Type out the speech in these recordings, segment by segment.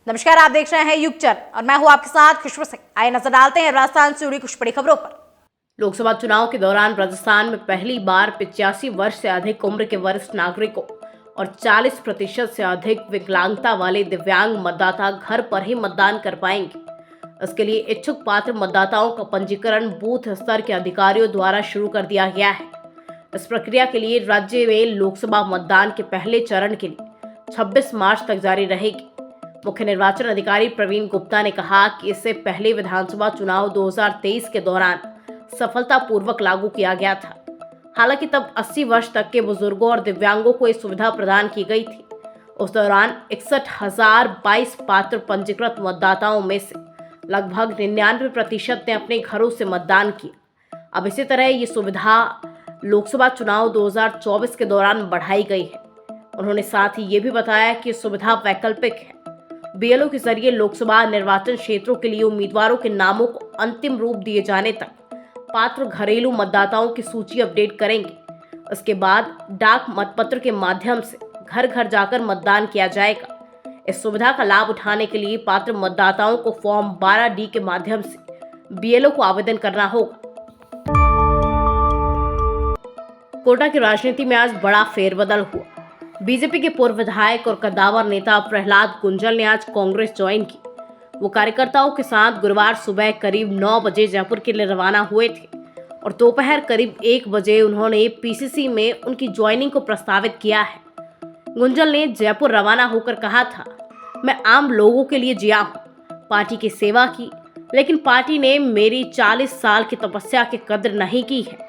नमस्कार, आप देख रहे हैं युगचर और मैं हूं आपके साथ खुशबू सिंह। आइए नजर डालते हैं राजस्थान से जुड़ी कुछ बड़ी खबरों पर। लोकसभा चुनाव के दौरान राजस्थान में पहली बार 85 वर्ष से अधिक उम्र के वरिष्ठ नागरिकों और 40% से अधिक विकलांगता वाले दिव्यांग मतदाता घर पर ही मतदान कर पाएंगे। इसके लिए इच्छुक पात्र मतदाताओं का पंजीकरण बूथ स्तर के अधिकारियों द्वारा शुरू कर दिया गया है। इस प्रक्रिया के लिए राज्य में लोकसभा मतदान के पहले चरण के लिए 26 मार्च तक जारी रहेगी। मुख्य निर्वाचन अधिकारी प्रवीण गुप्ता ने कहा कि इससे पहले विधानसभा चुनाव 2023 के दौरान सफलतापूर्वक लागू किया गया था। हालांकि तब 80 वर्ष तक के बुजुर्गों और दिव्यांगों को ये सुविधा प्रदान की गई थी। उस दौरान 61,022 पात्र पंजीकृत मतदाताओं में से लगभग 99% ने अपने घरों से मतदान किया। अब इसी तरह ये सुविधा लोकसभा चुनाव 2024 के दौरान बढ़ाई गई है। उन्होंने साथ ही ये भी बताया कि सुविधा वैकल्पिक है। बीएलओ के जरिए लोकसभा निर्वाचन क्षेत्रों के लिए उम्मीदवारों के नामों को अंतिम रूप दिए जाने तक पात्र घरेलू मतदाताओं की सूची अपडेट करेंगे। इसके बाद डाक मतपत्र के माध्यम से घर घर जाकर मतदान किया जाएगा। इस सुविधा का लाभ उठाने के लिए पात्र मतदाताओं को फॉर्म 12D के माध्यम से बीएलओ को आवेदन करना होगा। कोटा की राजनीति में आज बड़ा फेरबदल हुआ। बीजेपी के पूर्व विधायक और कद्दावर नेता प्रहलाद गुंजल ने आज कांग्रेस ज्वाइन की। वो कार्यकर्ताओं के साथ गुरुवार सुबह करीब 9 बजे जयपुर के लिए रवाना हुए थे और दोपहर करीब 1 बजे उन्होंने पीसीसी में उनकी ज्वाइनिंग को प्रस्तावित किया है। गुंजल ने जयपुर रवाना होकर कहा था, मैं आम लोगों के लिए जिया हूँ, पार्टी की सेवा की, लेकिन पार्टी ने मेरी 40 साल की तपस्या की कद्र नहीं की है।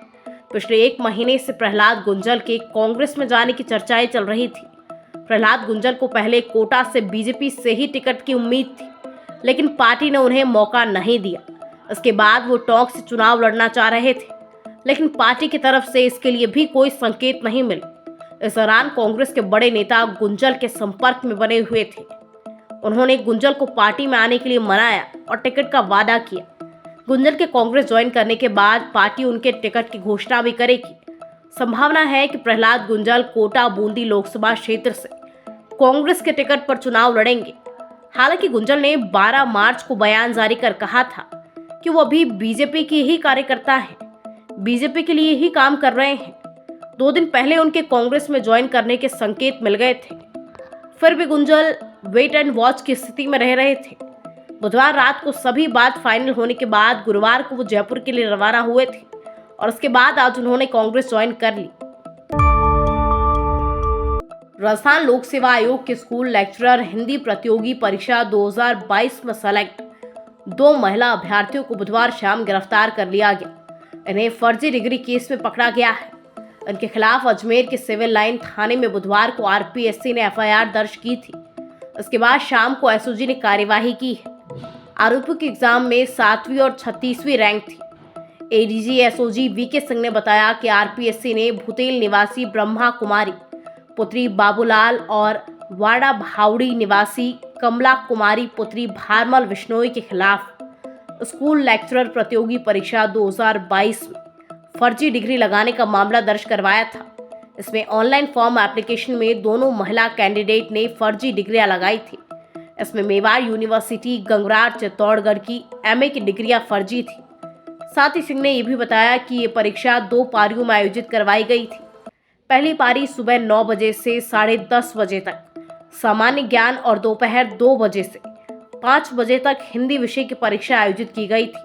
पिछले 1 महीने से प्रहलाद गुंजल के कांग्रेस में जाने की चर्चाएं चल रही थी। प्रहलाद गुंजल को पहले कोटा से बीजेपी से ही टिकट की उम्मीद थी, लेकिन पार्टी ने उन्हें मौका नहीं दिया। इसके बाद वो टोंक से चुनाव लड़ना चाह रहे थे, लेकिन पार्टी की तरफ से इसके लिए भी कोई संकेत नहीं मिले। इस दौरान कांग्रेस के बड़े नेता गुंजल के संपर्क में बने हुए थे। उन्होंने गुंजल को पार्टी में आने के लिए मनाया और टिकट का वादा किया। गुंजल के कांग्रेस ज्वाइन करने के बाद पार्टी उनके टिकट की घोषणा भी करेगी। संभावना है कि प्रहलाद गुंजल कोटा बूंदी लोकसभा क्षेत्र से कांग्रेस के टिकट पर चुनाव लड़ेंगे। हालांकि गुंजल ने 12 मार्च को बयान जारी कर कहा था कि वो अभी बीजेपी के ही कार्यकर्ता हैं, बीजेपी के लिए ही काम कर रहे हैं। 2 दिन पहले उनके कांग्रेस में ज्वाइन करने के संकेत मिल गए थे, फिर भी गुंजल वेट एंड वॉच की स्थिति में रह रहे थे। बुधवार रात को सभी बात फाइनल होने के बाद गुरुवार को वो जयपुर के लिए रवाना हुए थे और उसके बाद आज उन्होंने कांग्रेस ज्वाइन कर ली। राजस्थान लोक सेवा आयोग के स्कूल लेक्चरर हिंदी प्रतियोगी परीक्षा 2022 में सेलेक्ट 2 महिला अभ्यर्थियों को बुधवार शाम गिरफ्तार कर लिया गया। इन्हें फर्जी डिग्री केस में पकड़ा गया है। इनके खिलाफ अजमेर के सिविल लाइन थाने में बुधवार को आरपीएससी ने एफआईआर दर्ज की थी। इसके बाद शाम को एसओजी ने कार्यवाही की है। आरोपियों के एग्जाम में 7वीं और 36वीं रैंक थी। एडीजी एसओजी वीके सिंह ने बताया कि आरपीएससी ने भूतेल निवासी ब्रह्मा कुमारी पुत्री बाबूलाल और वाड़ा भावड़ी निवासी कमला कुमारी पुत्री भारमल विश्नोई के खिलाफ स्कूल लेक्चरर प्रतियोगी परीक्षा 2022 में फर्जी डिग्री लगाने का मामला दर्ज करवाया था। इसमें ऑनलाइन फॉर्म एप्लीकेशन में दोनों महिला कैंडिडेट ने फर्जी डिग्रियां लगाई थी। इसमें मेवाड़ यूनिवर्सिटी गंगरार चित्तौड़गढ़ की एमए की डिग्रियां फर्जी थी। साथ ही सिंह ने यह भी बताया कि ये परीक्षा 2 पारियों में आयोजित करवाई गई थी। पहली पारी सुबह 9 बजे से 10:30 बजे तक सामान्य ज्ञान और दोपहर 2 बजे से 5 बजे तक हिंदी विषय की परीक्षा आयोजित की गई थी।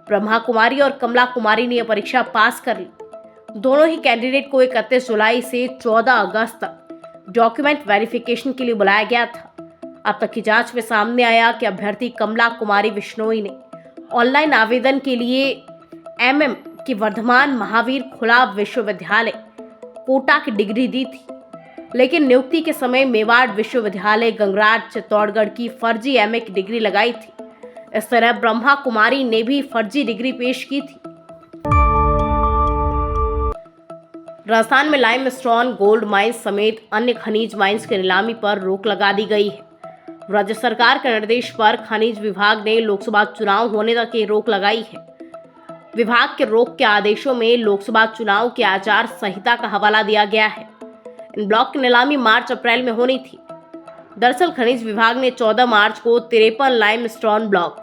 ब्रह्मा कुमारी और कमला कुमारी ने यह परीक्षा पास कर ली। दोनों ही कैंडिडेट को 31 जुलाई से 14 अगस्त तक डॉक्यूमेंट वेरिफिकेशन के लिए बुलाया गया था। अब तक की जांच में सामने आया कि अभ्यर्थी कमला कुमारी विश्नोई ने ऑनलाइन आवेदन के लिए एमएम की वर्धमान महावीर खुला विश्वविद्यालय कोटा की डिग्री दी थी, लेकिन नियुक्ति के समय मेवाड़ विश्वविद्यालय गंगरार चित्तौड़गढ़ की फर्जी एमए की डिग्री लगाई थी। इस तरह ब्रह्मा कुमारी ने भी फर्जी डिग्री पेश की थी। राजस्थान में लाइमस्टोन गोल्ड माइंस समेत अन्य खनिज माइंस की नीलामी पर रोक लगा दी गई है। राज्य सरकार के निर्देश पर खनिज विभाग ने लोकसभा चुनाव होने तक ये रोक लगाई है। विभाग के रोक के आदेशों में लोकसभा चुनाव की आचार संहिता का हवाला दिया गया है। इन ब्लॉक की नीलामी मार्च अप्रैल में होनी थी। दरअसल खनिज विभाग ने 14 मार्च को 53 लाइमस्टोन ब्लॉक,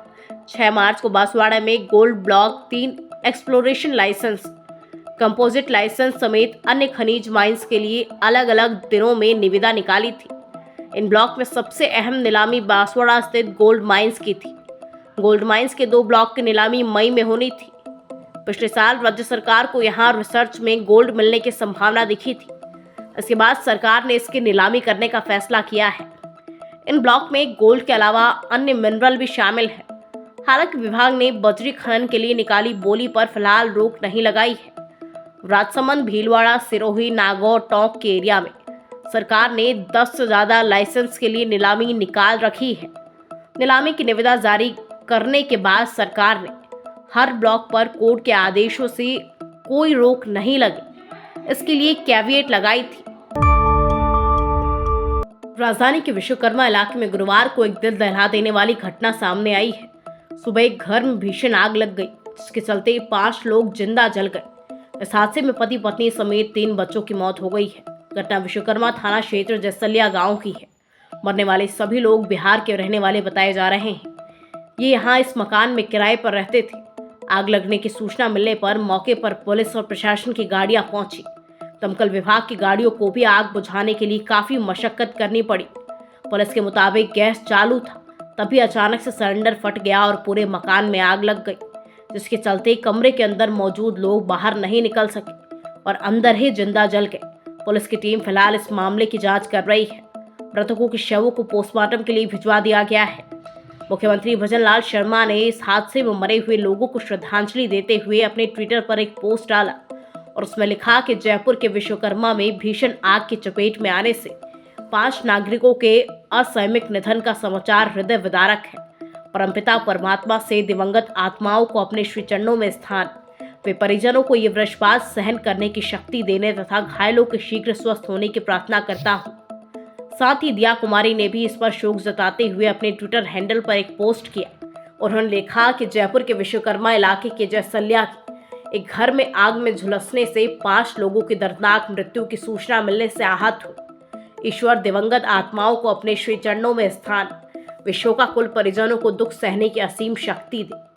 6 मार्च को बांसवाड़ा में gold block, 3 exploration licence, composite licence समेत अन्य खनिज माइंस के लिए अलग अलग दिनों में निविदा निकाली थी। इन ब्लॉक में सबसे अहम नीलामी बांसवाड़ा स्थित गोल्ड माइंस की थी। गोल्ड माइंस के 2 ब्लॉक की नीलामी मई में होनी थी। पिछले साल राज्य सरकार को यहां रिसर्च में गोल्ड मिलने की संभावना दिखी थी। इसके बाद सरकार ने इसकी नीलामी करने का फैसला किया है। इन ब्लॉक में गोल्ड के अलावा अन्य मिनरल भी शामिल है। हालांकि विभाग ने बजरी खनन के लिए निकाली बोली पर फिलहाल रोक नहीं लगाई है। राजसमंद, भीलवाड़ा, सिरोही, नागौर, टोंक के एरिया में सरकार ने 10 से ज्यादा लाइसेंस के लिए नीलामी निकाल रखी है। नीलामी की निविदा जारी करने के बाद सरकार ने हर ब्लॉक पर कोर्ट के आदेशों से कोई रोक नहीं लगी, इसके लिए कैविएट लगाई थी। राजधानी के विश्वकर्मा इलाके में गुरुवार को एक दिल दहला देने वाली घटना सामने आई है। सुबह एक घर में भीषण आग लग गई, जिसके चलते 5 लोग जिंदा जल गए। इस हादसे में पति पत्नी समेत 3 बच्चों की मौत हो गई है। घटना विश्वकर्मा थाना क्षेत्र जैसलिया गांव की है। मरने वाले सभी लोग बिहार के रहने वाले बताए जा रहे हैं। ये यहाँ इस मकान में किराए पर रहते थे। आग लगने की सूचना मिलने पर मौके पर पुलिस और प्रशासन की गाड़ियां पहुंची। दमकल विभाग की गाड़ियों को भी आग बुझाने के लिए काफी मशक्कत करनी पड़ी। पुलिस के मुताबिक गैस चालू था, तभी अचानक से सिलेंडर फट गया और पूरे मकान में आग लग गई, जिसके चलते कमरे के अंदर मौजूद लोग बाहर नहीं निकल सके और अंदर ही जिंदा जल गए। पुलिस की टीम फिलहाल इस मामले की जांच कर रही है। मृतकों के शवों को पोस्टमार्टम के लिए भिजवा दिया गया है। मुख्यमंत्री भजनलाल शर्मा ने इस हादसे में मरे हुए लोगों को श्रद्धांजलि देते हुए अपने ट्विटर पर एक पोस्ट डाला और उसमें लिखा कि जयपुर के विश्वकर्मा में भीषण आग की चपेट में आने से 5 नागरिकों के असामयिक निधन का समाचार हृदय विदारक है। परमपिता परमात्मा से दिवंगत आत्माओं को अपने श्री चरणों में स्थान, वे परिजनों को ये वृषपात सहन करने की शक्ति देने तथा घायलों के शीघ्र स्वस्थ होने की प्रार्थना करता हूँ। साथ ही दिया कुमारी ने भी इस पर शोक जताते हुए अपने ट्विटर हैंडल पर एक पोस्ट किया। उन्होंने लिखा कि जयपुर के विश्वकर्मा इलाके के जैसलिया के एक घर में आग में झुलसने से 5 लोगों की दर्दनाक मृत्यु की सूचना मिलने से आहत हुई। ईश्वर दिवंगत आत्माओं को अपने श्री चरणों में स्थान, वे शोकाकुल परिजनों को दुख सहने की असीम शक्ति दे।